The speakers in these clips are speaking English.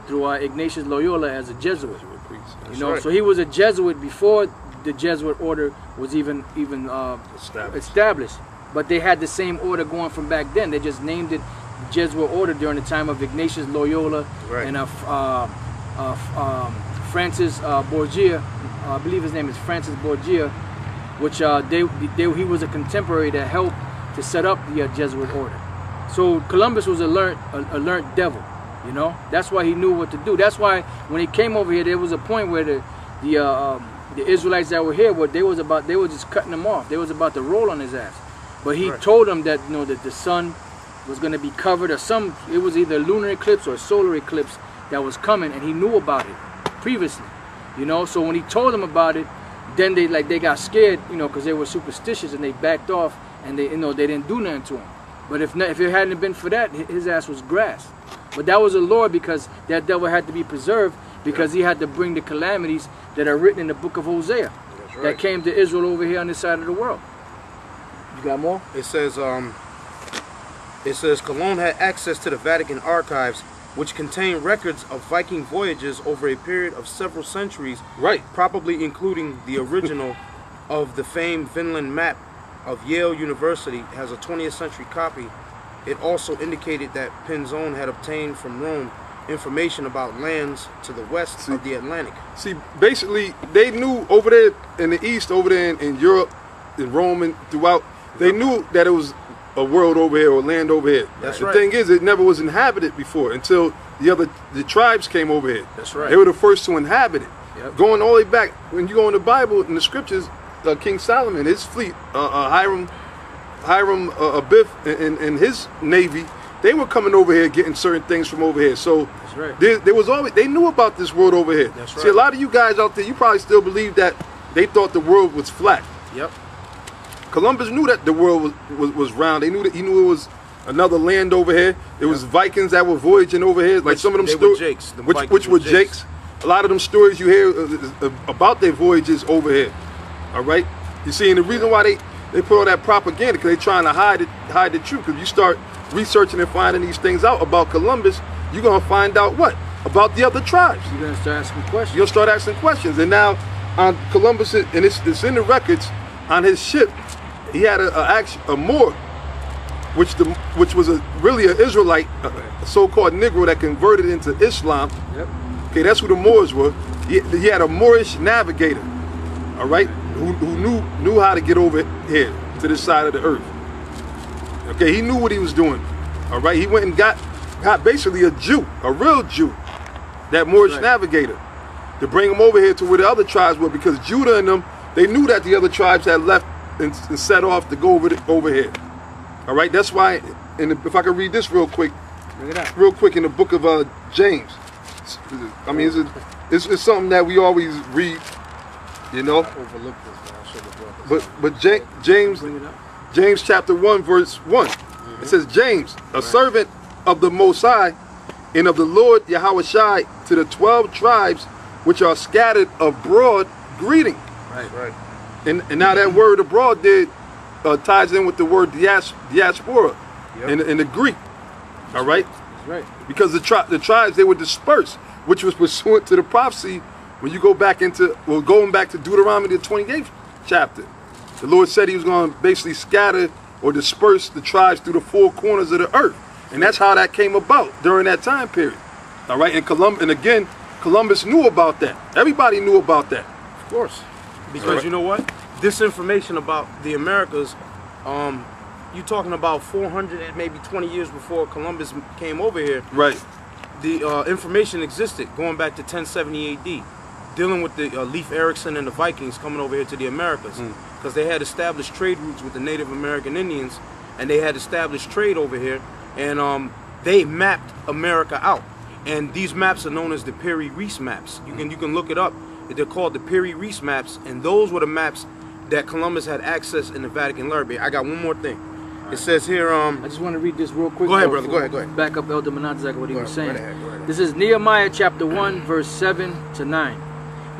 through Ignatius Loyola as a Jesuit. That's You know, right. so he was a Jesuit before the Jesuit order was even established. But they had the same order going from back then. They just named it Jesuit order during the time of Ignatius Loyola and Francis Borgia. I believe his name is Francis Borgia, which he was a contemporary that helped to set up the Jesuit order. So Columbus was a learned devil, you know. That's why he knew what to do. That's why when he came over here, there was a point where the Israelites that were here, they were just cutting him off. They was about to roll on his ass. But he told them that, you know, that the sun was going to be covered, or it was either a lunar eclipse or a solar eclipse that was coming, and he knew about it previously, you know. So when he told them about it, then they got scared, you know, because they were superstitious, and they backed off, and they didn't do nothing to him. But if it hadn't been for that, his ass was grass. But that was a law, because that devil had to be preserved, because he had to bring the calamities that are written in the book of Hosea that came to Israel over here on this side of the world. You got more? It says Cologne had access to the Vatican archives, which contain records of Viking voyages over a period of several centuries, probably including the original of the famed Vinland map of Yale University has a 20th century copy. It also indicated that Pinzon had obtained from Rome information about lands to the west of the Atlantic. See, basically, they knew over there in the East, over there in Europe, in Rome, and throughout, they knew that it was a world over here or land over here. That's the thing is, it never was inhabited before until the tribes came over here. That's right. They were the first to inhabit it. Going all the way back, when you go in the Bible, in the scriptures, King Solomon, his fleet, Hiram Abiff and his navy, they were coming over here getting certain things from over here. So there was always, they knew about this world over here. See, a lot of you guys out there, you probably still believe that they thought the world was flat. Columbus knew that the world was round. He knew it was another land over here. There was Vikings that were voyaging over here. Like some of them stories, which were Jakes. A lot of them stories you hear about their voyages over here. All right, you see, and the reason why they put all that propaganda, because they're trying to hide the truth. Because you start researching and finding these things out about Columbus, you're gonna find out what about the other tribes. You're gonna start asking questions. You'll start asking questions, and now on Columbus, and it's in the records on his ship. He had a Moor, which was really an Israelite, a so-called Negro that converted into Islam. Okay, that's who the Moors were. He had a Moorish navigator, all right, who knew how to get over here to this side of the earth. Okay, he knew what he was doing. All right, he went and got basically a Jew, a real Jew, that Moorish navigator, to bring him over here to where the other tribes were, because Judah and them, they knew that the other tribes had left and set off to go over here. All right, that's why. And if I could read this real quick, in the book of James. I mean, it's something that we always read, you know. But James chapter 1 verse 1. It says, James, a servant of the Most High and of the Lord Yahushai, to the 12 tribes which are scattered abroad, greeting. And now that word abroad ties in with the word diaspora in the Greek. All right? Because the tribes, they were dispersed, which was pursuant to the prophecy when you go back going back to Deuteronomy, the 28th chapter. The Lord said he was going to basically scatter or disperse the tribes through the four corners of the earth. And that's how that came about during that time period. All right? And Columbus knew about that. Everybody knew about that. Of course. Because you know what? This information about the Americas, you're talking about 400, maybe 20 years before Columbus came over here. The information existed going back to 1070 AD, dealing with the Leif Erikson and the Vikings coming over here to the Americas. Because they had established trade routes with the Native American Indians, and they had established trade over here, and they mapped America out. And these maps are known as the Piri-Reis maps. You can look it up. They're called the Piri-Reis maps, and those were the maps that Columbus had access in the Vatican Library. I got one more thing. It says here, I just want to read this real quick. Go ahead, brother. Go ahead. Back up Elder Menazek, what he was saying. Go ahead. This is Nehemiah chapter 1, verse 7 to 9.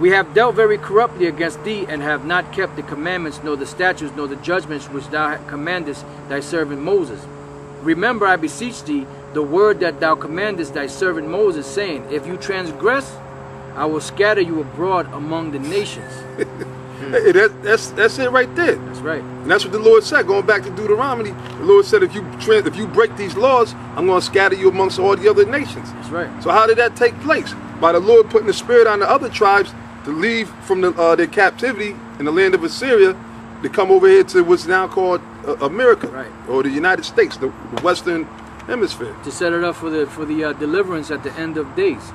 We have dealt very corruptly against thee, and have not kept the commandments, nor the statutes, nor the judgments which thou commandest thy servant Moses. Remember, I beseech thee, the word that thou commandest thy servant Moses, saying, if you transgress, I will scatter you abroad among the nations. Hey, that's it right there. That's right. And that's what the Lord said. Going back to Deuteronomy, the Lord said, if you break these laws, I'm going to scatter you amongst all the other nations. That's right. So how did that take place? By the Lord putting the spirit on the other tribes to leave from their captivity in the land of Assyria to come over here to what's now called America, right, or the United States, the Western Hemisphere, to set it up for the deliverance at the end of days.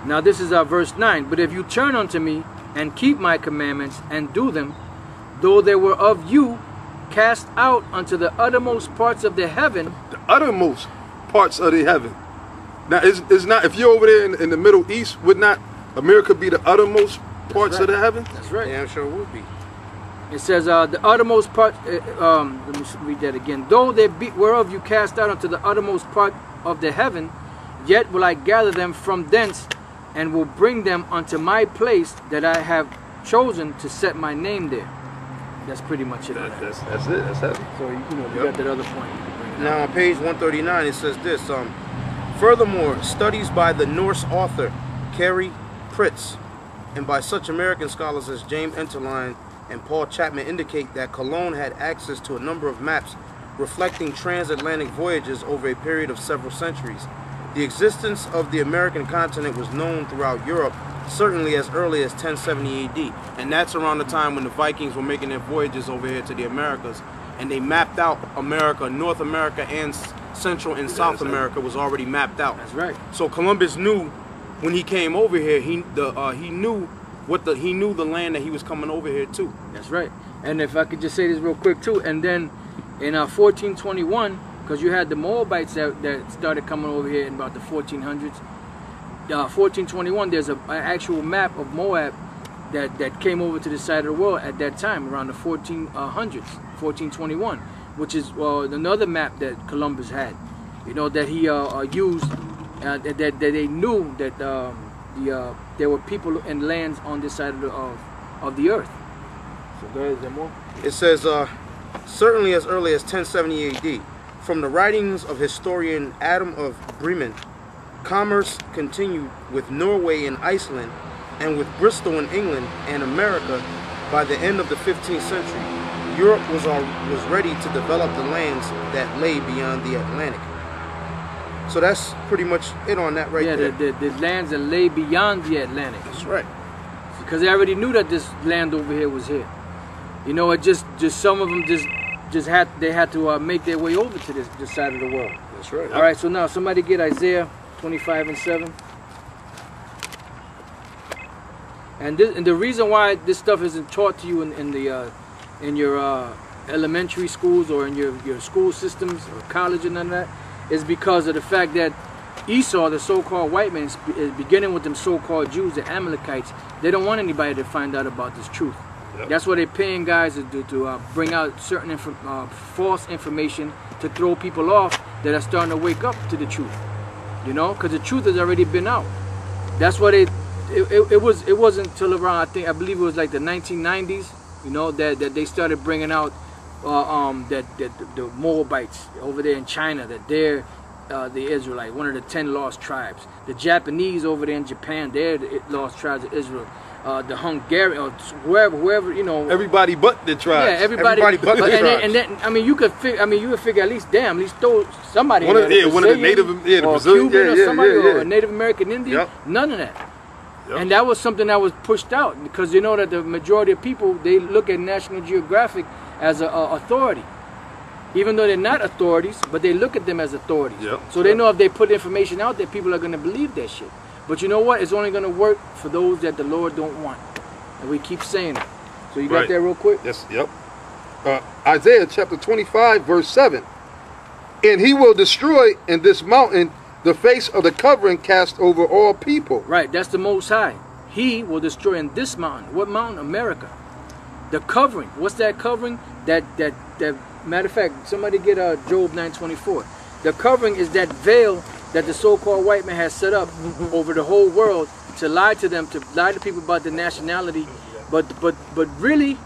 Now this is our verse 9. But if you turn unto me and keep my commandments and do them, though they were of you cast out unto the uttermost parts of the heaven. The uttermost parts of the heaven. Now, is not, if you're over there in the Middle East, would not America be the uttermost parts of the heaven? That's right. Yeah, I'm sure it would be. It says, the uttermost part, let me read that again. Though they whereof you cast out unto the uttermost part of the heaven, yet will I gather them from thence, and will bring them unto my place that I have chosen to set my name there. That's pretty much it. That's it. That's heavy. So you got that other point. Now on page 139 it says this. Furthermore, studies by the Norse author Carey Pritz and by such American scholars as James Enterline and Paul Chapman indicate that Cologne had access to a number of maps reflecting transatlantic voyages over a period of several centuries. The existence of the American continent was known throughout Europe, certainly as early as 1070 AD, and that's around the time when the Vikings were making their voyages over here to the Americas, and they mapped out America. North America and Central and South America was already mapped out. That's right. So Columbus knew when he came over here, he knew the land that he was coming over here to. That's right. And if I could just say this real quick too, and then in 1421, because you had the Moabites that started coming over here in about the 1400s. 1421, there's an actual map of Moab that came over to the side of the world at that time, around the 1400s, 1421, which is another map that Columbus had, that he used, that they knew that there were people and lands on this side of the earth. So go ahead, is there more? It says, certainly as early as 1070 AD, from the writings of historian Adam of Bremen, commerce continued with Norway and Iceland, and with Bristol in England and America. By the end of the 15th century, Europe was ready to develop the lands that lay beyond the Atlantic. So that's pretty much it on that right there. Yeah, the lands that lay beyond the Atlantic. That's right. Because they already knew that this land over here was here. It just some of them had to make their way over to this side of the world. That's right. All right, so now somebody get Isaiah 25:7. And the reason why this stuff isn't taught to you in your elementary schools or in your school systems or college and none of that is because of the fact that Esau, the so-called white man, is beginning with them so-called Jews, the Amalekites. They don't want anybody to find out about this truth. Yep. That's why they're paying guys to bring out certain false information to throw people off that are starting to wake up to the truth. Because the truth has already been out. That's why it wasn't until around I believe it was like the 1990s, that they started bringing out that the Moabites over there in China, that they're the Israelite, one of the 10 lost tribes. The Japanese over there in Japan, they're the lost tribes of Israel. The Hungarian, or whoever, everybody but the tribes. Yeah, everybody but the tribes. And then, you could figure at least throw somebody. One of the native, the Brazilian, Cuban or somebody, or a Native American Indian. Yep. None of that. Yep. And that was something that was pushed out because that the majority of people, they look at National Geographic as an authority. Even though they're not authorities, but they look at them as authorities. Yep. So they know if they put information out there, people are going to believe that shit. But you know what? It's only going to work for those that the Lord don't want. And we keep saying it. So you got that real quick? Yes, yep. Isaiah chapter 25, verse 7. And he will destroy in this mountain the face of the covering cast over all people. Right, that's the Most High. He will destroy in this mountain. What mountain? America. The covering. What's that covering? That matter of fact, somebody get Job 9:24. The covering is that veil that the so-called white man has set up over the whole world to lie to them, to lie to people about the nationality, but really,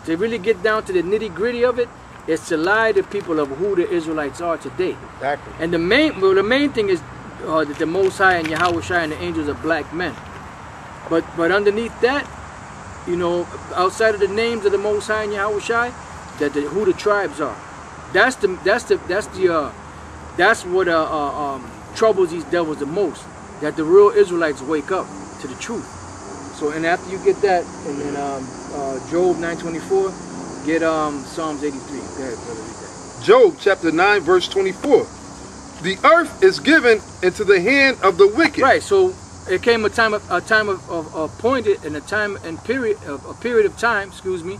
to really get down to the nitty-gritty of it, is to lie to people of who the Israelites are today. Exactly. And the main thing is that the Most High and Yahweh Shai and the angels are black men. But underneath that, you know, outside of the names of the Most High and Yahweh Shai, who the tribes are. That's what troubles these devils the most. That the real Israelites wake up to the truth. So, and after you get that, and then Job 9:24, get Psalms 83. Go ahead, brother, read that. Job chapter 9, verse 24. The earth is given into the hand of the wicked. Right. So it came a time of appointed, and a period of time, excuse me,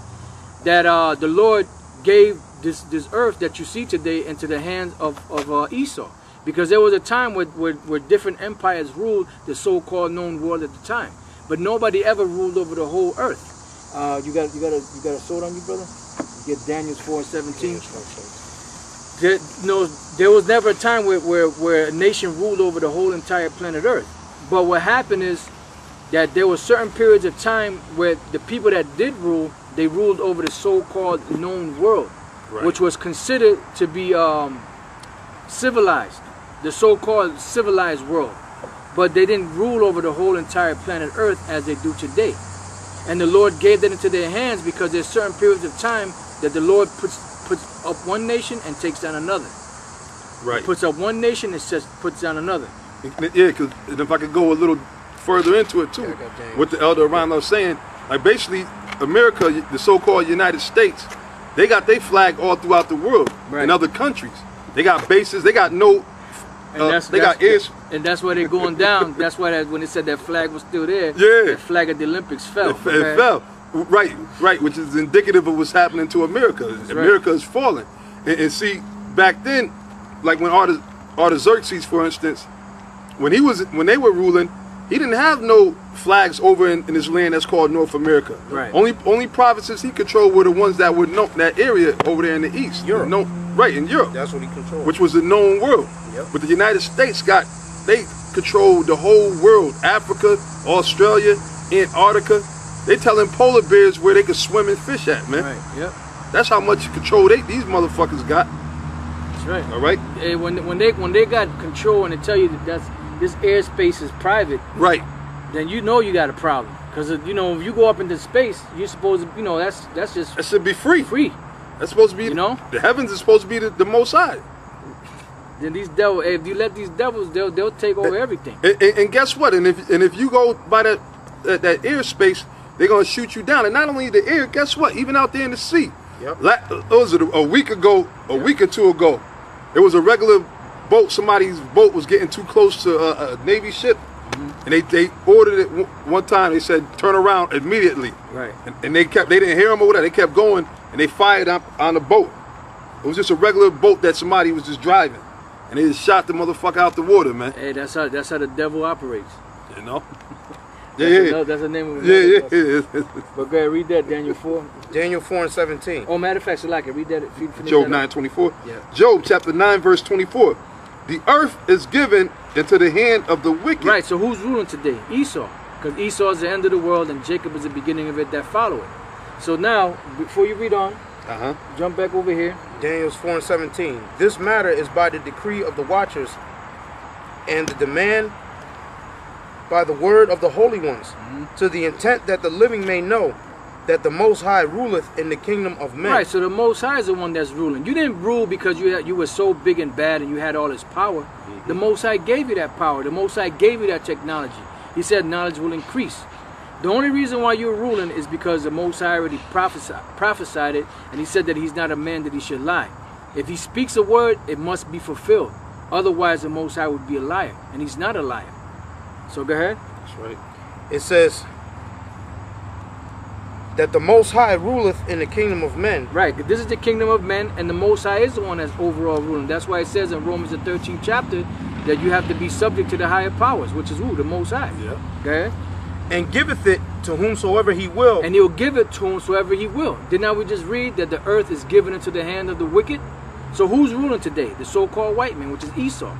that the Lord gave this earth that you see today into the hands of Esau, because there was a time where different empires ruled the so-called known world at the time, but nobody ever ruled over the whole earth. You got a sword on you, brother? Get Daniel 4:17. There was never a time where a nation ruled over the whole entire planet Earth. But what happened is that there were certain periods of time where the people that did rule, they ruled over the so-called known world, right, which was considered to be civilized, the so-called civilized world. But they didn't rule over the whole entire planet Earth as they do today. And the Lord gave that into their hands because there's certain periods of time that the Lord puts up one nation and takes down another. Right. He puts up one nation and puts down another. Yeah, because if I could go a little further into it too, what the elder around was saying, like basically America, the so-called United States, they got their flag all throughout the world, right, in other countries. They got bases, they got no, they got airs. And that's why they're going down. That's why when they said that flag was still there, yeah, that flag at the Olympics fell. It fell. Right, which is indicative of what's happening to America. That's America is falling. And see, back then, like when Artaxerxes, for instance, when they were ruling, he didn't have no flags over in his land that's called North America. Right. Only provinces he controlled were the ones that were that area over there in the east. Europe. In Europe. That's what he controlled. Which was the known world. Yep. But the United States they controlled the whole world. Africa, Australia, Antarctica. They telling polar bears where they could swim and fish at, man. Right. Yep. That's how much control these motherfuckers got. That's right. All right. And when they got control and they tell you that this airspace is private, right, then you know you got a problem. Because if you go up into space, you're supposed to, that should be free. Free. That's supposed to be, the heavens is supposed to be the Most High. Then these devils, if you let these devils, they'll take over everything. And guess what? And if you go by that airspace, they're gonna shoot you down. And not only the air, guess what? Even out there in the sea. Yep. Was it a week ago, week or two ago? It was a regular boat. Somebody's boat was getting too close to a Navy ship, and they ordered it one time. They said turn around immediately. Right. And they didn't hear them over there. They kept going, and they fired up on the boat. It was just a regular boat that somebody was just driving, and they just shot the motherfucker out the water, man. Hey, that's how the devil operates. You know. That's the name of it. Yeah. But go ahead, read that, Daniel 4. Daniel 4:17. Oh, matter of fact, read that. Job 9:24. Yeah. Job chapter 9, verse 24. The earth is given into the hand of the wicked. Right, so who's ruling today? Esau. Because Esau is the end of the world and Jacob is the beginning of it that follow it. So now, before you read on, jump back over here. Daniel 4:17. This matter is by the decree of the watchers and the demand by the word of the holy ones, to the intent that the living may know that the Most High ruleth in the kingdom of men. Right, so the Most High is the one that's ruling. You didn't rule because you were so big and bad and you had all this power. The Most High gave you that power. The Most High gave you that technology. He said knowledge will increase. The only reason why you're ruling is because the Most High already prophesied it, and he said that he's not a man that he should lie. If he speaks a word, it must be fulfilled. Otherwise, the Most High would be a liar, and he's not a liar. So go ahead. That's right. It says that the Most High ruleth in the kingdom of men. Right. This is the kingdom of men, and the Most High is the one that's overall ruling. That's why it says in Romans the 13th chapter that you have to be subject to the higher powers, which is who? The Most High. Yeah. Go ahead. And giveth it to whomsoever he will. And he'll give it to whomsoever he will. Did not we just read that the earth is given into the hand of the wicked? So who's ruling today? The so-called white man, which is Esau.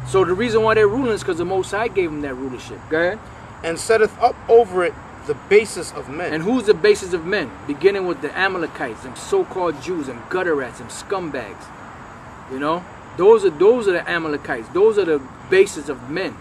So the reason why they're ruling is because the Most High gave them that rulership. Go ahead. And setteth up over it The basis of men. And who's the basis of men? Beginning with the Amalekites, them so-called Jews, them gutter rats, them scumbags. You know? Those are the Amalekites. Those are the basis of men.